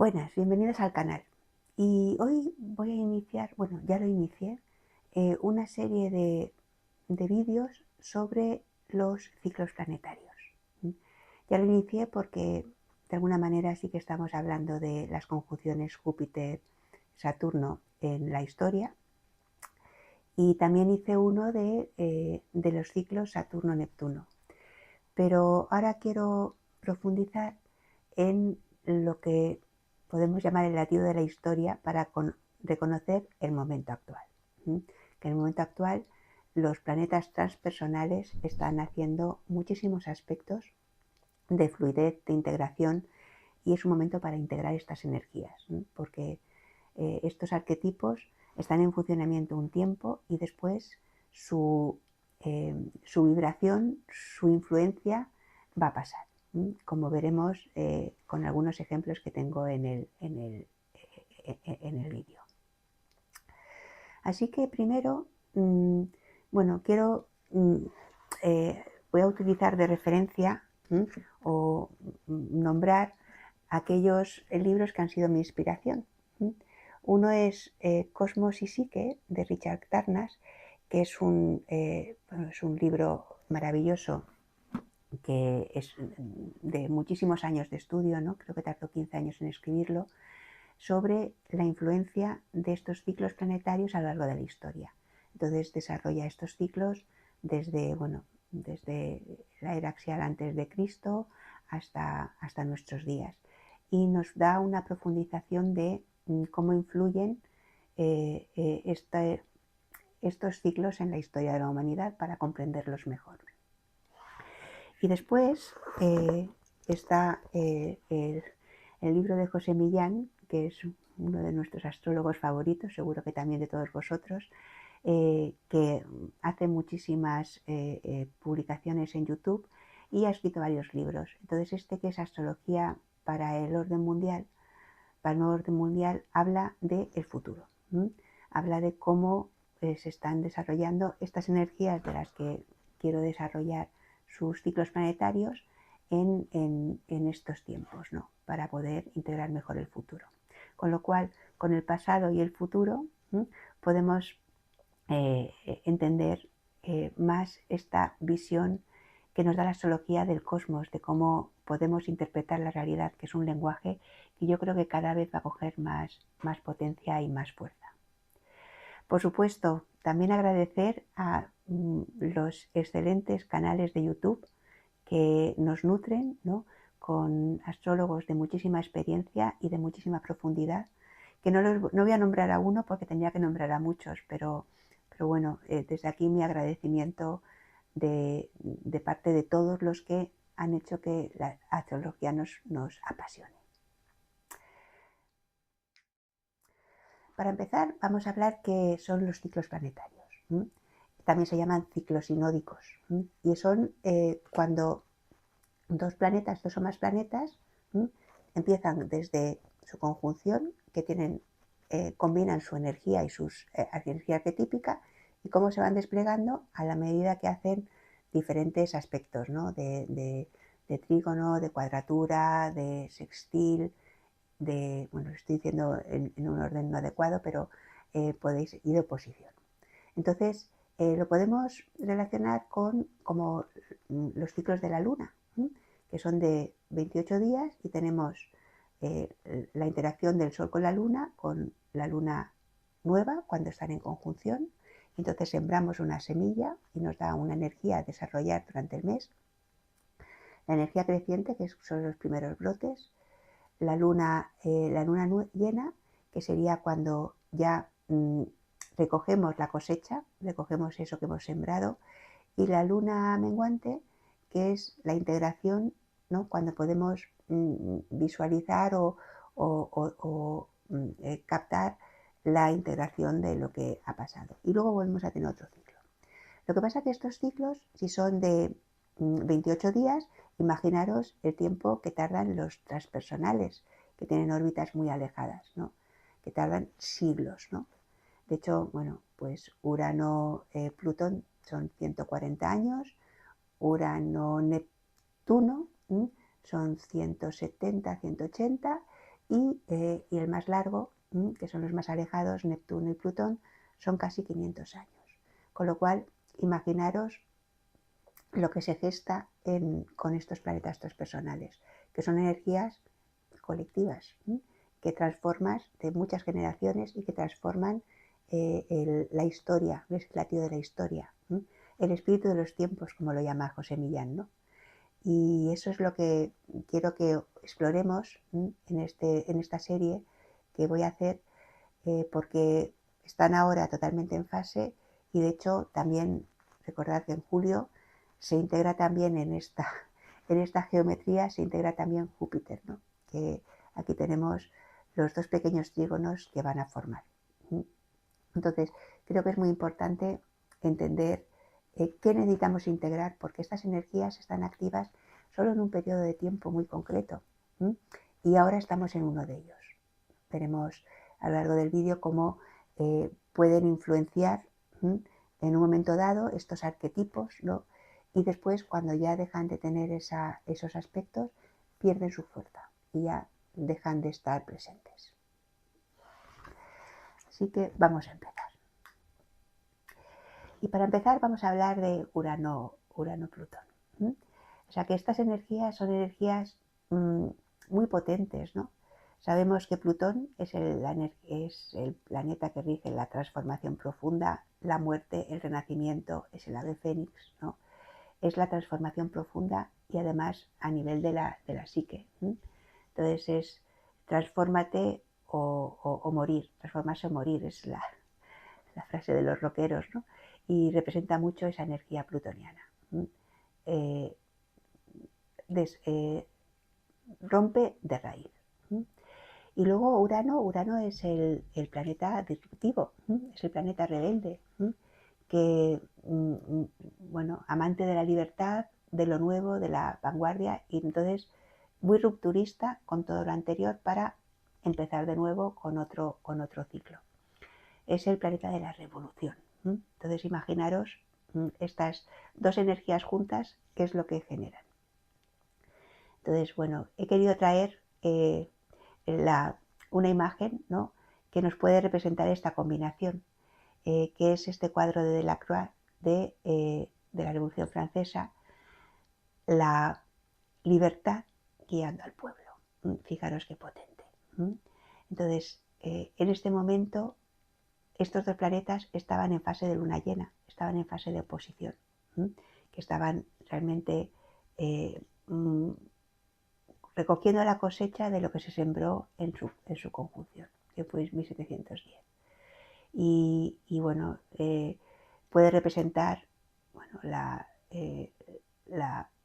Buenas, bienvenidos al canal. Y hoy voy a iniciar, bueno, ya lo inicié, una serie de vídeos sobre los ciclos planetarios. ¿Mm? Ya lo inicié porque de alguna manera sí que estamos hablando de las conjunciones Júpiter-Saturno en la historia. Y también hice uno de los ciclos Saturno-Neptuno. Pero ahora quiero profundizar en lo que podemos llamar el latido de la historia para reconocer el momento actual. Que en el momento actual los planetas transpersonales están haciendo muchísimos aspectos de fluidez, de integración, y es un momento para integrar estas energías, porque estos arquetipos están en funcionamiento un tiempo y después su vibración, su influencia va a pasar, como veremos con algunos ejemplos que tengo en el vídeo. Así que primero, bueno, voy a utilizar de referencia o nombrar aquellos libros que han sido mi inspiración. Uno es Cosmos y Psique, de Richard Tarnas, que es un libro maravilloso que es de muchísimos años de estudio, ¿no? Creo que tardó 15 años en escribirlo, sobre la influencia de estos ciclos planetarios a lo largo de la historia. Entonces desarrolla estos ciclos desde la era axial antes de Cristo hasta nuestros días. Y nos da una profundización de cómo influyen estos ciclos en la historia de la humanidad para comprenderlos mejor. Y después está el libro de José Millán, que es uno de nuestros astrólogos favoritos, seguro que también de todos vosotros, que hace muchísimas publicaciones en YouTube y ha escrito varios libros. Entonces este, que es Astrología para el Orden Mundial, para el nuevo orden mundial, habla del futuro. Habla de cómo se están desarrollando estas energías de las que quiero desarrollar sus ciclos planetarios en estos tiempos, ¿no? Para poder integrar mejor el futuro. Con lo cual, con el pasado y el futuro, podemos entender más esta visión que nos da la astrología del cosmos, de cómo podemos interpretar la realidad, que es un lenguaje que yo creo que cada vez va a coger más potencia y más fuerza. Por supuesto, también agradecer a los excelentes canales de YouTube que nos nutren, ¿no?, con astrólogos de muchísima experiencia y de muchísima profundidad, que no voy a nombrar a uno porque tendría que nombrar a muchos, pero bueno, desde aquí mi agradecimiento de parte de todos los que han hecho que la astrología nos apasione. Para empezar, vamos a hablar qué son los ciclos planetarios. También se llaman ciclos sinódicos, y son cuando dos o más planetas empiezan desde su conjunción, que combinan su energía y sus energía arquetípica, y cómo se van desplegando a la medida que hacen diferentes aspectos, ¿no?, de trígono, de cuadratura, de sextil, bueno, lo estoy diciendo en un orden no adecuado, pero podéis ir de oposición. Entonces, lo podemos relacionar con como los ciclos de la luna, que son de 28 días, y tenemos la interacción del Sol con la luna nueva cuando están en conjunción. Entonces sembramos una semilla y nos da una energía a desarrollar durante el mes. La energía creciente, que son los primeros brotes. La luna llena, que sería cuando ya recogemos la cosecha, recogemos eso que hemos sembrado. Y la luna menguante, que es la integración, ¿no?, cuando podemos visualizar o captar la integración de lo que ha pasado. Y luego volvemos a tener otro ciclo. Lo que pasa es que estos ciclos, si son de 28 días, imaginaros el tiempo que tardan los transpersonales, que tienen órbitas muy alejadas, ¿no?, que tardan siglos, ¿no? De hecho, bueno, pues Urano-Plutón son 140 años, Urano-Neptuno son 170, 180, y el más largo, que son los más alejados, Neptuno y Plutón, son casi 500 años. Con lo cual, imaginaros lo que se gesta con estos planetas transpersonales, que son energías colectivas, que transforman de muchas generaciones y que transforman la historia, el latido de la historia, el espíritu de los tiempos, como lo llama José Millán, ¿no? Y eso es lo que quiero que exploremos en esta serie que voy a hacer, porque están ahora totalmente en fase y de hecho también recordad que en julio se integra también en esta geometría, se integra también Júpiter, ¿no? Que aquí tenemos los dos pequeños trígonos que van a formar. Entonces, creo que es muy importante entender qué necesitamos integrar, porque estas energías están activas solo en un periodo de tiempo muy concreto. Y ahora estamos en uno de ellos. Veremos a lo largo del vídeo cómo pueden influenciar en un momento dado estos arquetipos, ¿no? Y después, cuando ya dejan de tener esos aspectos, pierden su fuerza y ya dejan de estar presentes. Así que vamos a empezar. Y para empezar vamos a hablar de Urano-Plutón. O sea que estas energías son energías muy potentes, ¿no? Sabemos que Plutón es el planeta que rige la transformación profunda, la muerte, el renacimiento, es el ave fénix, ¿no? Es la transformación profunda y además a nivel de la psique. Entonces es transfórmate o morir, transformarse o morir, es la frase de los rockeros, ¿no? Y representa mucho esa energía plutoniana. Rompe de raíz. Y luego Urano es el planeta disruptivo, es el planeta rebelde, que, bueno, amante de la libertad, de lo nuevo, de la vanguardia, y entonces muy rupturista con todo lo anterior para empezar de nuevo con otro ciclo. Es el planeta de la revolución. Entonces imaginaros estas dos energías juntas, qué es lo que generan. Entonces, bueno, he querido traer una imagen, ¿no?, que nos puede representar esta combinación, que es este cuadro de Delacroix de la Revolución Francesa, la libertad guiando al pueblo. Fijaros qué potente. Entonces, en este momento, estos dos planetas estaban en fase de luna llena, estaban en fase de oposición, que estaban realmente recogiendo la cosecha de lo que se sembró en su conjunción, que fue 1710. Y bueno, puede representar, bueno, la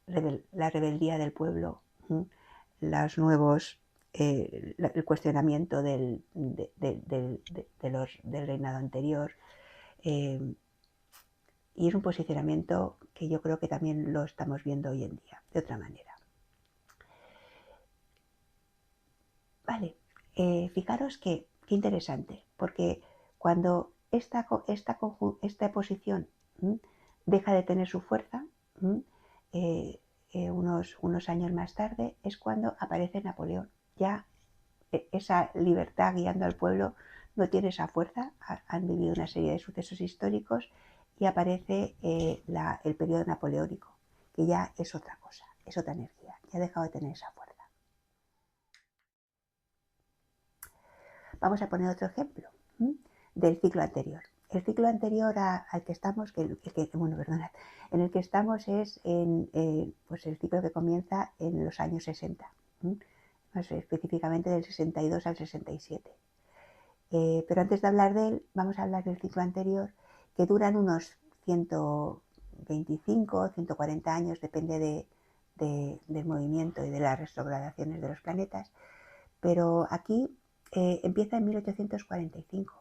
rebeldía del pueblo, los nuevos, el cuestionamiento del reinado anterior, y es un posicionamiento que yo creo que también lo estamos viendo hoy en día, de otra manera. Vale, fijaros qué interesante, porque cuando esta posición deja de tener su fuerza, unos años más tarde, es cuando aparece Napoleón. Ya esa libertad guiando al pueblo no tiene esa fuerza, han vivido una serie de sucesos históricos y aparece el periodo napoleónico, que ya es otra cosa, es otra energía, ya ha dejado de tener esa fuerza. Vamos a poner otro ejemplo del ciclo anterior. El ciclo anterior al que estamos, en el que estamos es pues el ciclo que comienza en los años 60, más específicamente del 62 al 67. Pero antes de hablar de él, vamos a hablar del ciclo anterior, que duran unos 125, 140 años, depende del movimiento y de las retrogradaciones de los planetas, pero aquí empieza en 1845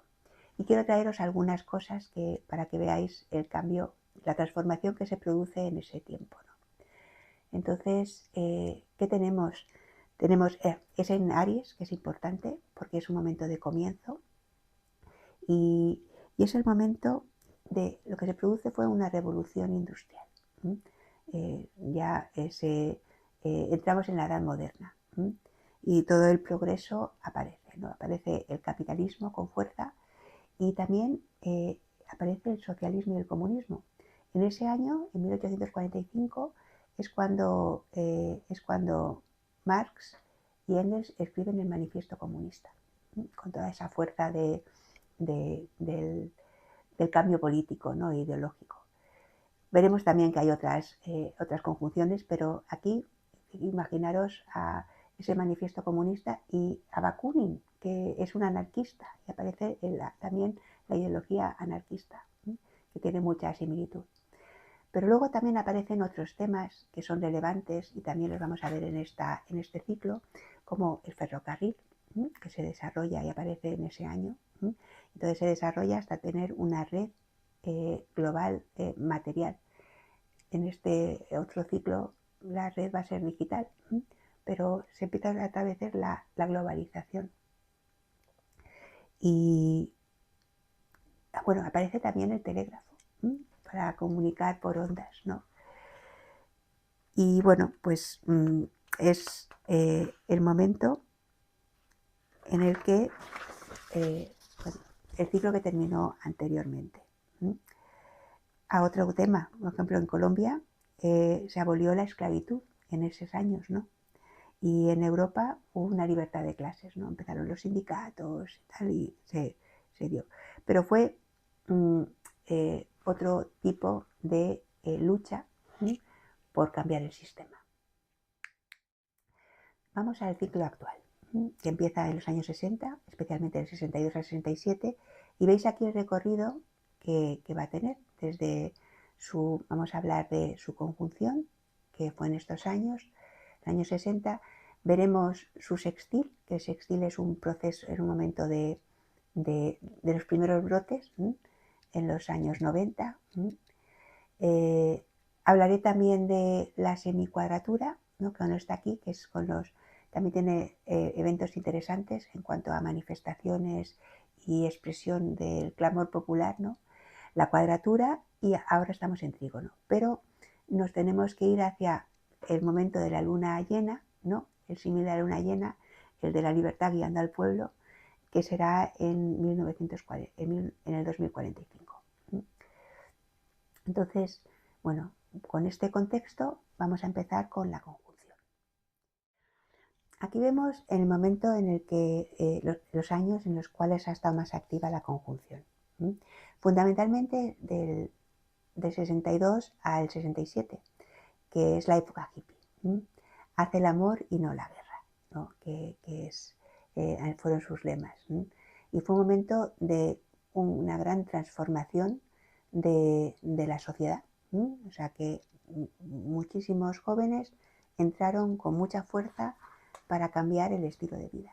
y quiero traeros algunas cosas para que veáis el cambio, la transformación que se produce en ese tiempo, ¿no? Entonces, ¿qué tenemos? Es en Aries, que es importante porque es un momento de comienzo y es el momento de lo que se produce fue una revolución industrial. Ya entramos en la edad moderna. y todo el progreso aparece, ¿no? Aparece el capitalismo con fuerza y también aparece el socialismo y el comunismo. En ese año, en 1845, es cuando Marx y Engels escriben el Manifiesto Comunista, con toda esa fuerza del cambio político, ¿no? Ideológico. Veremos también que hay otras conjunciones, pero aquí imaginaros a ese manifiesto comunista y a Bakunin, que es un anarquista, y aparece también la ideología anarquista, que tiene mucha similitud. Pero luego también aparecen otros temas que son relevantes y también los vamos a ver en este ciclo, como el ferrocarril, que se desarrolla y aparece en ese año. Entonces se desarrolla hasta tener una red global material. En este otro ciclo la red va a ser digital, pero se empieza a establecer la globalización. Y bueno, aparece también el telégrafo, para comunicar por ondas, ¿no? Y bueno, pues es el momento en el que bueno, el ciclo que terminó anteriormente. A otro tema, por ejemplo, en Colombia se abolió la esclavitud en esos años, ¿no? Y en Europa hubo una libertad de clases, ¿no? Empezaron los sindicatos y tal, y se dio. Pero fue otro tipo de lucha por cambiar el sistema. Vamos al ciclo actual, que empieza en los años 60, especialmente del 62 al 67, y veis aquí el recorrido que va a tener desde vamos a hablar de su conjunción, que fue en estos años, el año 60, veremos su sextil, que el sextil es un proceso, en un momento de los primeros brotes, en los años 90. Hablaré también de la semicuadratura, ¿no? Que no está aquí, que es también tiene eventos interesantes en cuanto a manifestaciones y expresión del clamor popular, ¿no? La cuadratura, y ahora estamos en trígono, pero nos tenemos que ir hacia el momento de la luna llena, ¿no? El símil de la luna llena, el de la libertad guiando al pueblo, que será en el 2045. Entonces, bueno, con este contexto vamos a empezar con la conjunción. Aquí vemos el momento en el que los años en los cuales ha estado más activa la conjunción. Fundamentalmente del 62 al 67, que es la época hippie. Hace el amor y no la guerra, ¿no? que fueron sus lemas. Y fue un momento de una gran transformación de la sociedad. O sea que muchísimos jóvenes entraron con mucha fuerza para cambiar el estilo de vida,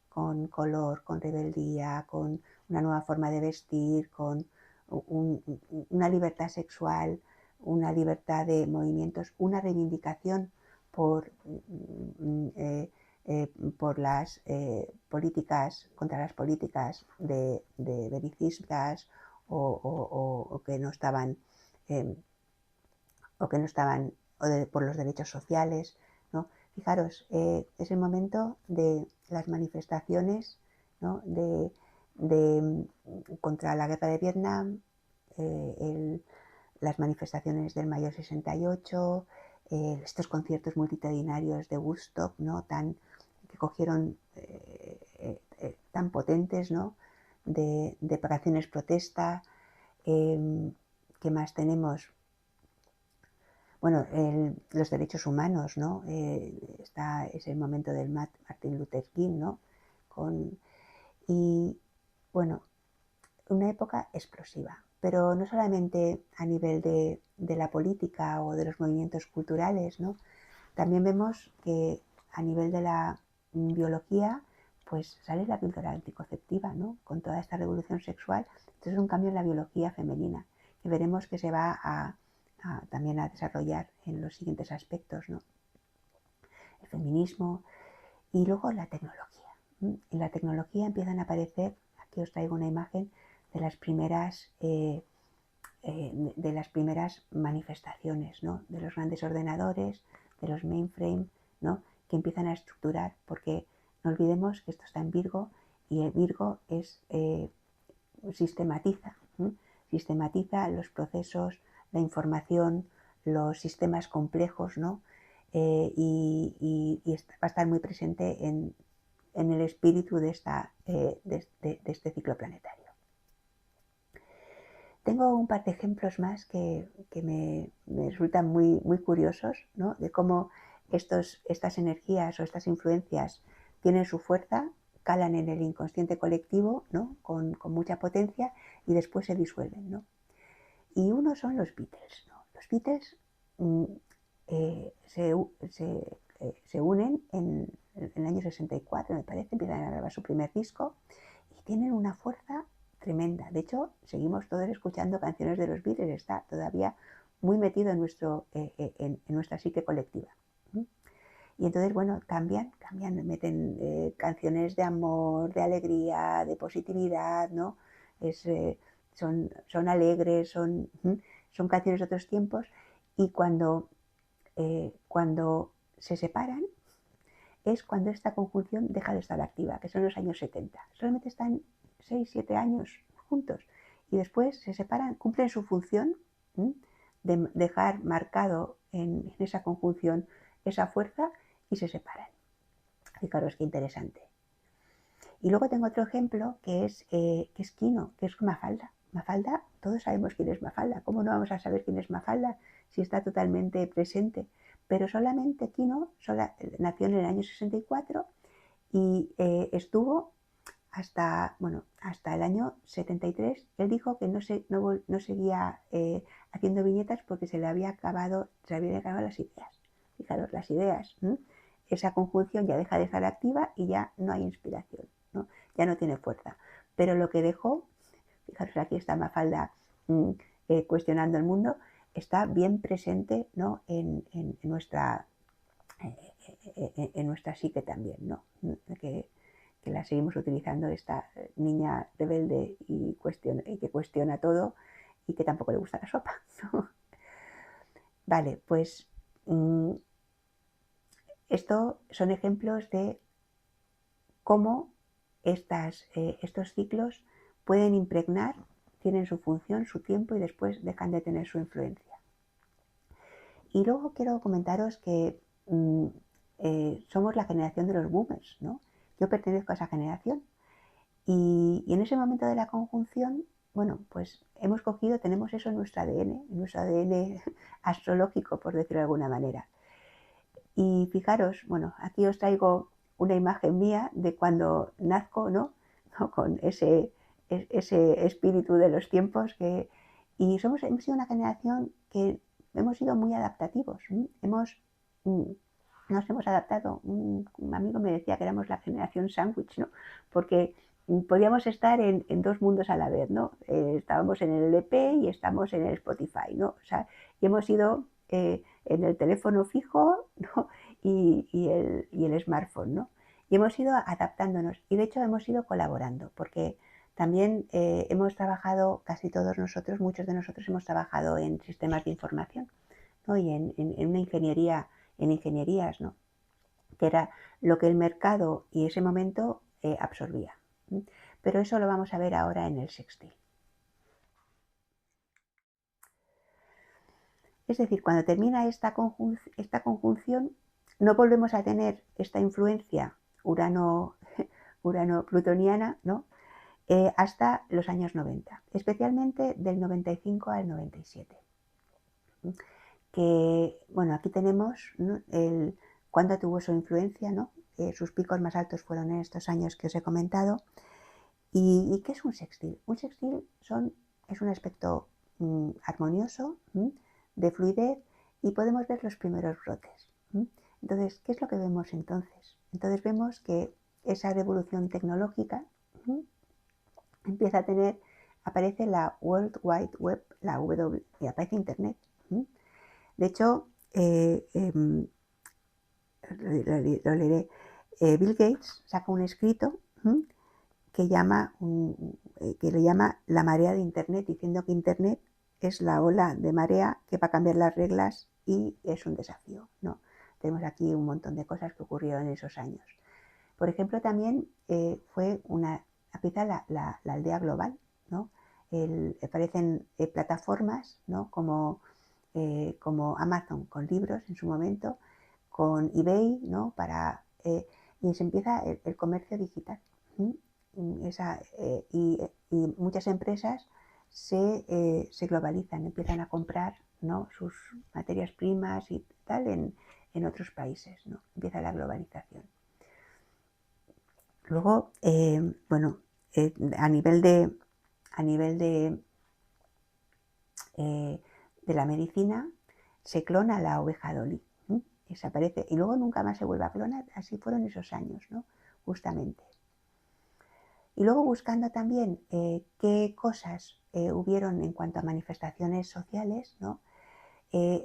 con color, con rebeldía, con una nueva forma de vestir, con una libertad sexual, una libertad de movimientos, una reivindicación por las políticas, contra las políticas de belicistas o que no estaban por los derechos sociales, ¿no? Fijaros, es el momento de las manifestaciones, ¿no? Contra la guerra de Vietnam, las manifestaciones del mayo 68, estos conciertos multitudinarios de Woodstock, ¿no? Que cogieron tan potentes, ¿no? de canciones protesta. ¿Qué más tenemos? Bueno, los derechos humanos, ¿no? Es el momento del Martin Luther King, ¿no? Y bueno, una época explosiva, pero no solamente a nivel de la política o de los movimientos culturales, ¿no? También vemos que a nivel de la biología, pues sale la píldora anticonceptiva, ¿no? Con toda esta revolución sexual. Entonces es un cambio en la biología femenina que veremos que se va también a desarrollar en los siguientes aspectos, ¿no? El feminismo y luego la tecnología. En la tecnología empiezan a aparecer, aquí os traigo una imagen de las primeras manifestaciones, ¿no? De los grandes ordenadores, de los mainframe, ¿no? que empiezan a estructurar, porque no olvidemos que esto está en Virgo y el Virgo es sistematiza, sistematiza los procesos, la información, los sistemas complejos, ¿no? Y va a estar muy presente en el espíritu de este ciclo planetario. Tengo un par de ejemplos más que me resultan muy curiosos, ¿no? De cómo estas energías o estas influencias tienen su fuerza, calan en el inconsciente colectivo, ¿no? Con mucha potencia y después se disuelven, ¿no? Y uno son los Beatles, ¿no? Los Beatles se unen en el año 64, me parece, empiezan a grabar su primer disco y tienen una fuerza tremenda. De hecho, seguimos todos escuchando canciones de los Beatles, está todavía muy metido en nuestra psique colectiva. Y entonces, bueno, cambian, meten canciones de amor, de alegría, de positividad, ¿no? Son alegres, son canciones de otros tiempos, y cuando se separan es cuando esta conjunción deja de estar activa, que son los años 70. Solamente están 6-7 años juntos y después se separan, cumplen su función de dejar marcado en esa conjunción esa fuerza y se separan. Fijaros qué interesante. Y luego tengo otro ejemplo que es Kino, que es Mafalda. Mafalda, todos sabemos quién es Mafalda. ¿Cómo no vamos a saber quién es Mafalda si está totalmente presente? Pero solamente Kino nació en el año 64 y estuvo hasta el año 73. Él dijo que no seguía haciendo viñetas porque se le habían acabado las ideas. Fijaros, las ideas. Esa conjunción ya deja de estar activa y ya no hay inspiración, ¿no? Ya no tiene fuerza. Pero lo que dejó, fijaros, aquí está Mafalda cuestionando el mundo, está bien presente, ¿no? en nuestra psique también, ¿no? Que la seguimos utilizando, esta niña rebelde y que cuestiona todo y que tampoco le gusta la sopa, ¿no? Vale, pues esto son ejemplos de cómo estos ciclos pueden impregnar, tienen su función, su tiempo y después dejan de tener su influencia. Y luego quiero comentaros que somos la generación de los boomers, ¿no? Yo pertenezco a esa generación y en ese momento de la conjunción, bueno, pues tenemos eso en nuestro ADN astrológico, por decirlo de alguna manera. Y fijaros, bueno, aquí os traigo una imagen mía de cuando nazco, ¿no? Con ese espíritu de los tiempos y hemos sido una generación que hemos sido muy adaptativos. Nos hemos adaptado. Un amigo me decía que éramos la generación sándwich, ¿no? Porque podíamos estar en dos mundos a la vez, ¿no? Estábamos en el LP y estamos en el Spotify, ¿no? O sea, y hemos ido en el teléfono fijo, ¿no? y el smartphone, ¿no? Y hemos ido adaptándonos y de hecho hemos ido colaborando porque también hemos trabajado, muchos de nosotros hemos trabajado en sistemas de información, ¿no? Y en una ingeniería, en ingenierías, ¿no? Que era lo que el mercado y ese momento absorbía. Pero eso lo vamos a ver ahora en el sextil. Es decir, cuando termina esta conjunción, no volvemos a tener esta influencia urano-plutoniana, ¿no? Hasta los años 90, especialmente del 95 al 97. Que, bueno, aquí tenemos, ¿no? Cuándo tuvo su influencia, ¿no? Sus picos más altos fueron en estos años que os he comentado. ¿Y qué es un sextil? Un sextil es un aspecto armonioso, de fluidez, y podemos ver los primeros brotes. Entonces, ¿qué es lo que vemos entonces? Entonces vemos que esa revolución tecnológica aparece la World Wide Web, la W, y aparece Internet. De hecho, lo leeré. Bill Gates saca un escrito que lo llama la marea de Internet, diciendo que Internet es la ola de marea que va a cambiar las reglas y es un desafío, ¿no? tenemos aquí un montón de cosas que ocurrieron en esos años. Por ejemplo, también fue empieza la aldea global, ¿no? Aparecen plataformas, ¿no? como Amazon con libros en su momento, con eBay, ¿no? Y se empieza el comercio digital. Y muchas empresas se globalizan, empiezan a comprar, ¿no? sus materias primas y tal en otros países, ¿no? Empieza la globalización. Luego, a nivel de la medicina, se clona la oveja Dolly, desaparece y luego nunca más se vuelve a clonar. Así fueron esos años, ¿no? Justamente. Y luego buscando también qué cosas hubieron en cuanto a manifestaciones sociales, ¿no?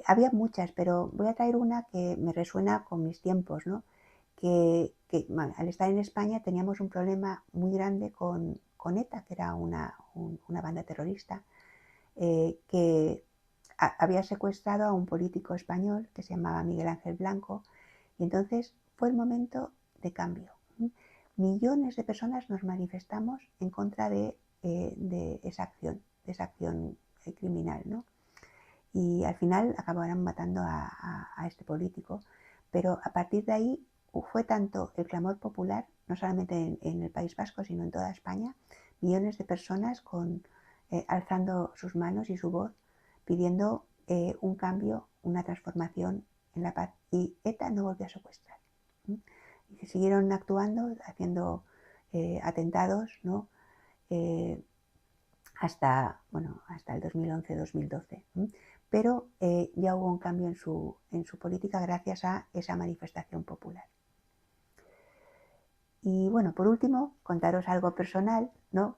Había muchas, pero voy a traer una que me resuena con mis tiempos, ¿no? Bueno, al estar en España teníamos un problema muy grande con ETA, que era una banda terrorista, que había secuestrado a un político español que se llamaba Miguel Ángel Blanco, y entonces fue el momento de cambio. Millones de personas nos manifestamos en contra de esa acción criminal, ¿no? Y al final acabaron matando a este político, pero a partir de ahí fue tanto el clamor popular, no solamente en el País Vasco, sino en toda España, millones de personas alzando sus manos y su voz, pidiendo un cambio, una transformación en la paz. Y ETA no volvió a secuestrar. Y siguieron actuando, haciendo atentados, ¿no? Hasta el 2011-2012. Pero ya hubo un cambio en su política gracias a esa manifestación popular. Y bueno, por último, contaros algo personal, ¿no?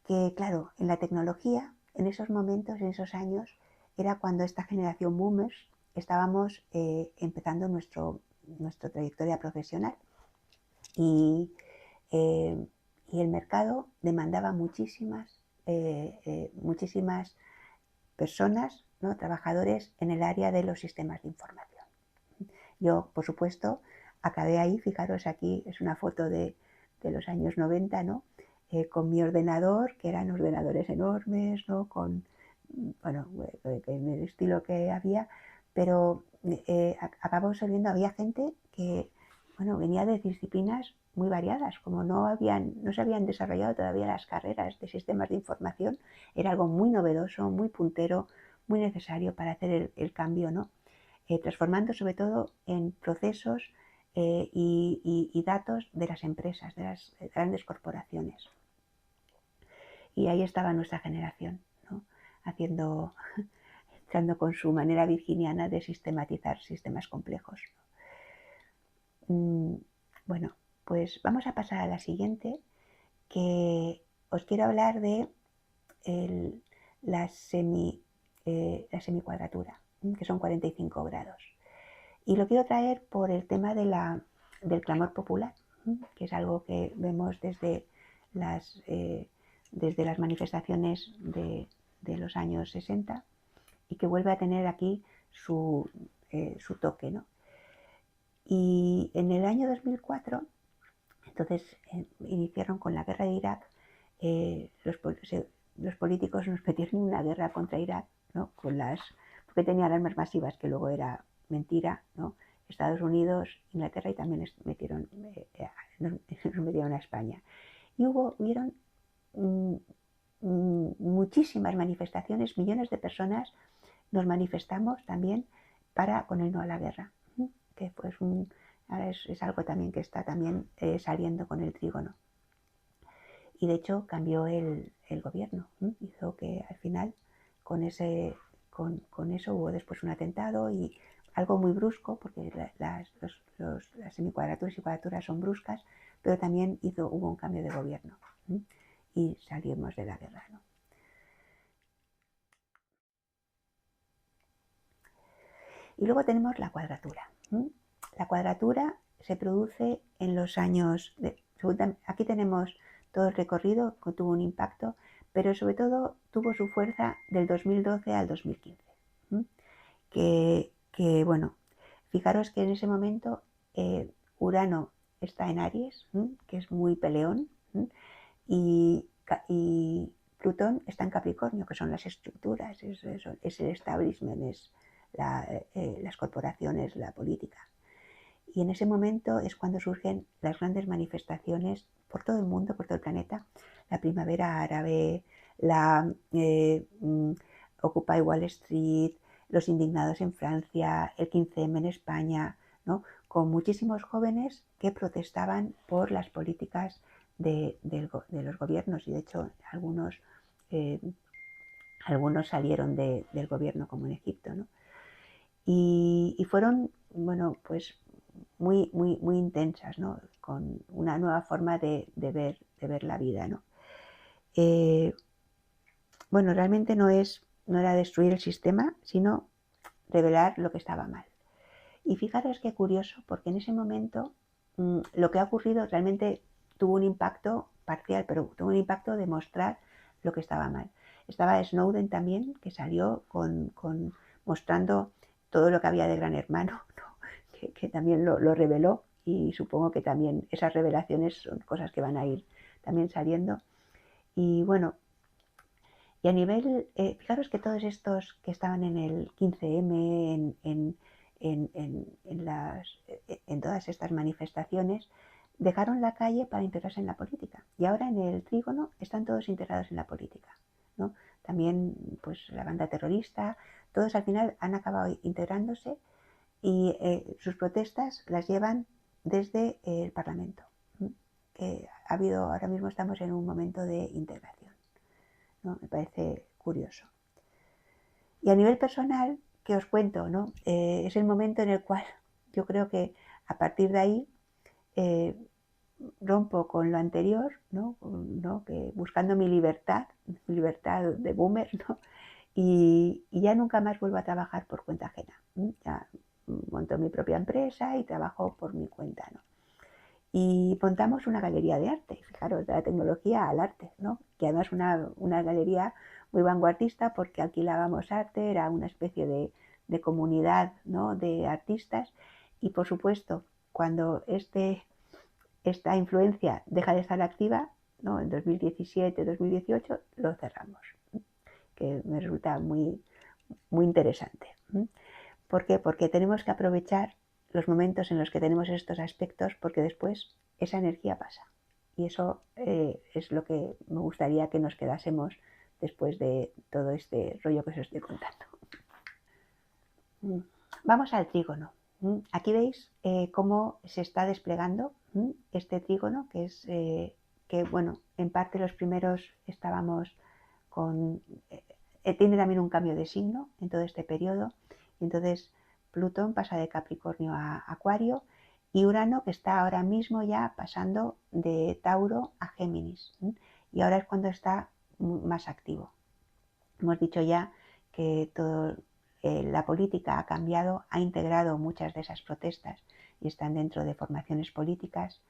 Que claro, en la tecnología, en esos momentos, en esos años, era cuando esta generación boomers estábamos empezando nuestra trayectoria profesional. Y el mercado demandaba muchísimas personas, ¿no? Trabajadores en el área de los sistemas de información. Yo, por supuesto, acabé ahí. Fijaros, aquí es una foto de los años 90, ¿no? Con mi ordenador, que eran ordenadores enormes, ¿no? En el estilo que había, pero acabó saliendo, había gente que venía de disciplinas muy variadas, como no se habían desarrollado todavía las carreras de sistemas de información, era algo muy novedoso, muy puntero, muy necesario para hacer el cambio, ¿no? Transformando sobre todo en procesos y datos de las empresas, de las grandes corporaciones. Y ahí estaba nuestra generación, ¿no? Entrando con su manera virginiana de sistematizar sistemas complejos. Bueno, pues vamos a pasar a la siguiente, que os quiero hablar de la semicuadratura, que son 45 grados. Y lo quiero traer por el tema del clamor popular, que es algo que vemos desde las manifestaciones de los años 60 y que vuelve a tener aquí su toque, ¿no? Y en el año 2004, entonces iniciaron con la guerra de Irak. Los políticos nos metieron en una guerra contra Irak, ¿no? Porque tenían armas masivas, que luego era mentira, ¿no? Estados Unidos, Inglaterra, y también nos metieron a España. Y hubieron muchísimas manifestaciones, millones de personas nos manifestamos también con el no a la guerra, que pues ahora es algo también que está también saliendo con el trígono. Y de hecho cambió el gobierno, hizo que al final con eso hubo después un atentado y algo muy brusco, porque las semicuadraturas y cuadraturas son bruscas, pero también hubo un cambio de gobierno y salimos de la guerra, ¿no? Y luego tenemos la cuadratura. La cuadratura se produce en los años... Aquí tenemos todo el recorrido que tuvo un impacto, pero sobre todo tuvo su fuerza del 2012 al 2015. fijaros que en ese momento Urano está en Aries, que es muy peleón, y Plutón está en Capricornio, que son las estructuras, es el establishment, es las corporaciones, la política. Y en ese momento es cuando surgen las grandes manifestaciones por todo el mundo, por todo el planeta. La primavera árabe, la Occupy Wall Street, los indignados en Francia, el 15M en España, ¿no? Con muchísimos jóvenes que protestaban por las políticas de los gobiernos. Y de hecho algunos salieron del gobierno, como en Egipto, ¿no? Y fueron, bueno, pues muy, muy, muy intensas, ¿no? Con una nueva forma de ver la vida, ¿no? Bueno, realmente no era destruir el sistema, sino revelar lo que estaba mal. Y fijaros qué curioso, porque en ese momento lo que ha ocurrido realmente tuvo un impacto parcial, pero tuvo un impacto de mostrar lo que estaba mal. Estaba Snowden también, que salió mostrando todo lo que había de Gran Hermano, ¿no? que también lo reveló, y supongo que también esas revelaciones son cosas que van a ir también saliendo. Y bueno, y a nivel, fijaros que todos estos que estaban en el 15M, en todas estas manifestaciones, dejaron la calle para integrarse en la política. Y ahora en el trígono están todos integrados en la política, ¿no? También pues la banda terrorista, todos al final han acabado integrándose, y sus protestas las llevan desde el Parlamento. Ahora mismo estamos en un momento de integración, ¿no? Me parece curioso. Y a nivel personal, ¿qué os cuento, no? Es el momento en el cual yo creo que a partir de ahí rompo con lo anterior, ¿no? Que buscando mi libertad de boomer, ¿no? Y ya nunca más vuelvo a trabajar por cuenta ajena. Ya monto mi propia empresa y trabajo por mi cuenta, ¿no? Y montamos una galería de arte, fijaros, de la tecnología al arte, ¿no? Que además una galería muy vanguardista, porque alquilábamos arte, era una especie de comunidad, ¿no? De artistas. Y por supuesto, cuando esta influencia deja de estar activa, ¿no? En 2017, 2018, lo cerramos, que me resulta muy, muy interesante. ¿Por qué? Porque tenemos que aprovechar los momentos en los que tenemos estos aspectos, porque después esa energía pasa. Y eso es lo que me gustaría que nos quedásemos después de todo este rollo que os estoy contando. Vamos al trígono. Aquí veis cómo se está desplegando este trígono, que es que, bueno, en parte los primeros estábamos con... tiene también un cambio de signo en todo este periodo. Y entonces Plutón pasa de Capricornio a Acuario, y Urano, que está ahora mismo ya pasando de Tauro a Géminis. Y ahora es cuando está más activo. Hemos dicho ya que la política ha cambiado, ha integrado muchas de esas protestas y están dentro de formaciones políticas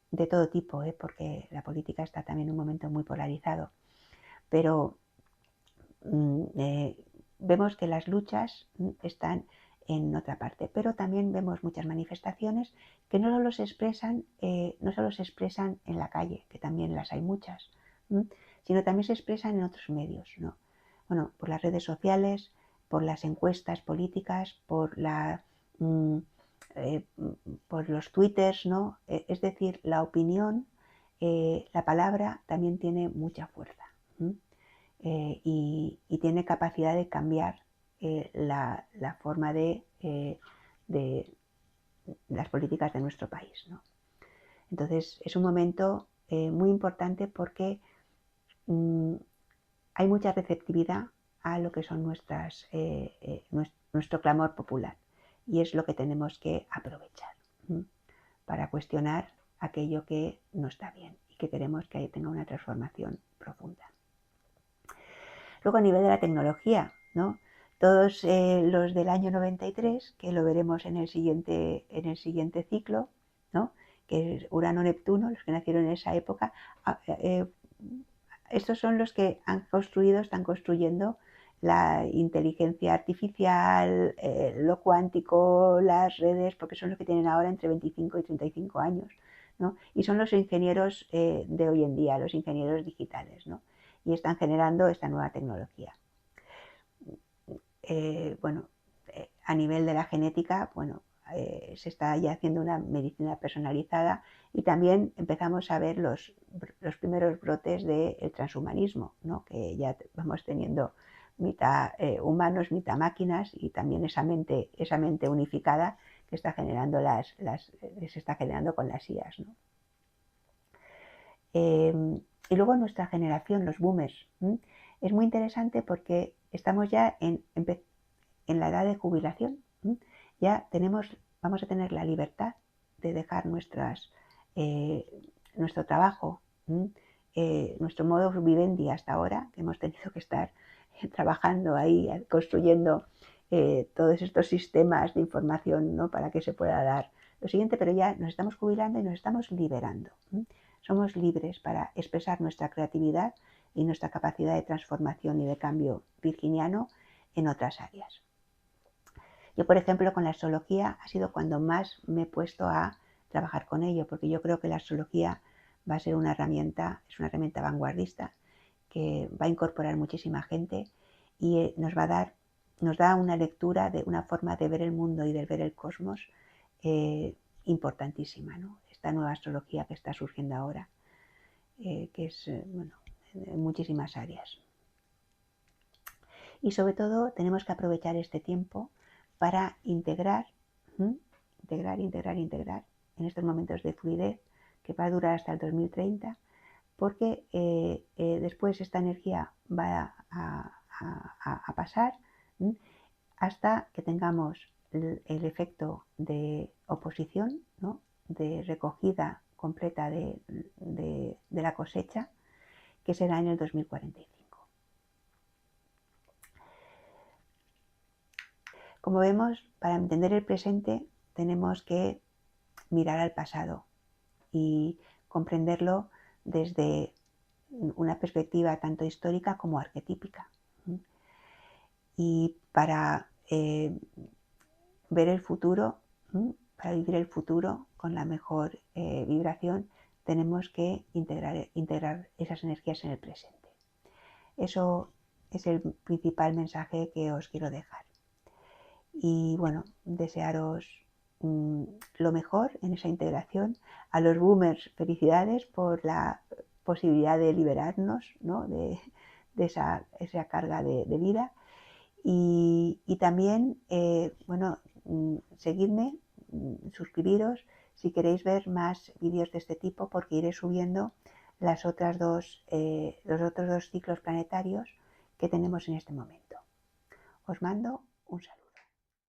de todo tipo, porque la política está también en un momento muy polarizado. Pero vemos que las luchas están en otra parte, pero también vemos muchas manifestaciones que no solo se expresan en la calle, que también las hay muchas, sino también se expresan en otros medios, ¿no? Bueno, por las redes sociales, por las encuestas políticas, por los twitters, ¿no? Es decir, la opinión, la palabra también tiene mucha fuerza. Y tiene capacidad de cambiar la forma de las políticas de nuestro país, ¿no? Entonces es un momento muy importante, porque hay mucha receptividad a lo que son nuestro clamor popular, y es lo que tenemos que aprovechar para cuestionar aquello que no está bien y que queremos que tenga una transformación profunda. Luego, a nivel de la tecnología, ¿no? Todos los del año 93, que lo veremos en el siguiente ciclo, ¿no? Que es Urano-Neptuno, los que nacieron en esa época, estos son los que están construyendo la inteligencia artificial, lo cuántico, las redes, porque son los que tienen ahora entre 25 y 35 años, ¿no? Y son los ingenieros de hoy en día, los ingenieros digitales, ¿no? Y están generando esta nueva tecnología. Bueno, a nivel de la genética, bueno, se está ya haciendo una medicina personalizada y también empezamos a ver los primeros brotes del transhumanismo, ¿no? Que ya vamos teniendo mitad humanos, mitad máquinas y también esa mente unificada que está generando se está generando con las IAs, ¿no? Y luego nuestra generación, los boomers, es muy interesante porque estamos ya en la edad de jubilación. Ya vamos a tener la libertad de dejar nuestro trabajo, nuestro modo vivendi hasta ahora, que hemos tenido que estar trabajando ahí, construyendo todos estos sistemas de información, ¿no? Para que se pueda dar lo siguiente, pero ya nos estamos jubilando y nos estamos liberando. Somos libres para expresar nuestra creatividad y nuestra capacidad de transformación y de cambio virginiano en otras áreas. Yo, por ejemplo, con la astrología ha sido cuando más me he puesto a trabajar con ello, porque yo creo que la astrología va a ser una herramienta, es una herramienta vanguardista que va a incorporar muchísima gente y nos da una lectura, de una forma de ver el mundo y de ver el cosmos importantísima, ¿no? Esta nueva astrología que está surgiendo ahora, que es, bueno, en muchísimas áreas. Y sobre todo tenemos que aprovechar este tiempo para integrar en estos momentos de fluidez que va a durar hasta el 2030, porque después esta energía va a pasar hasta que tengamos el efecto de oposición, ¿no? De recogida completa de la cosecha, que será en el 2045. Como vemos, para entender el presente tenemos que mirar al pasado y comprenderlo desde una perspectiva tanto histórica como arquetípica. Y para ver el futuro, para vivir el futuro con la mejor vibración, tenemos que integrar esas energías en el presente. Eso es el principal mensaje que os quiero dejar. Y bueno, desearos lo mejor en esa integración. A los boomers, felicidades por la posibilidad de liberarnos, ¿no? de esa carga de vida. Y también, bueno, seguidme, suscribiros si queréis ver más vídeos de este tipo, porque iré subiendo los otros dos ciclos planetarios que tenemos en este momento. Os mando un saludo.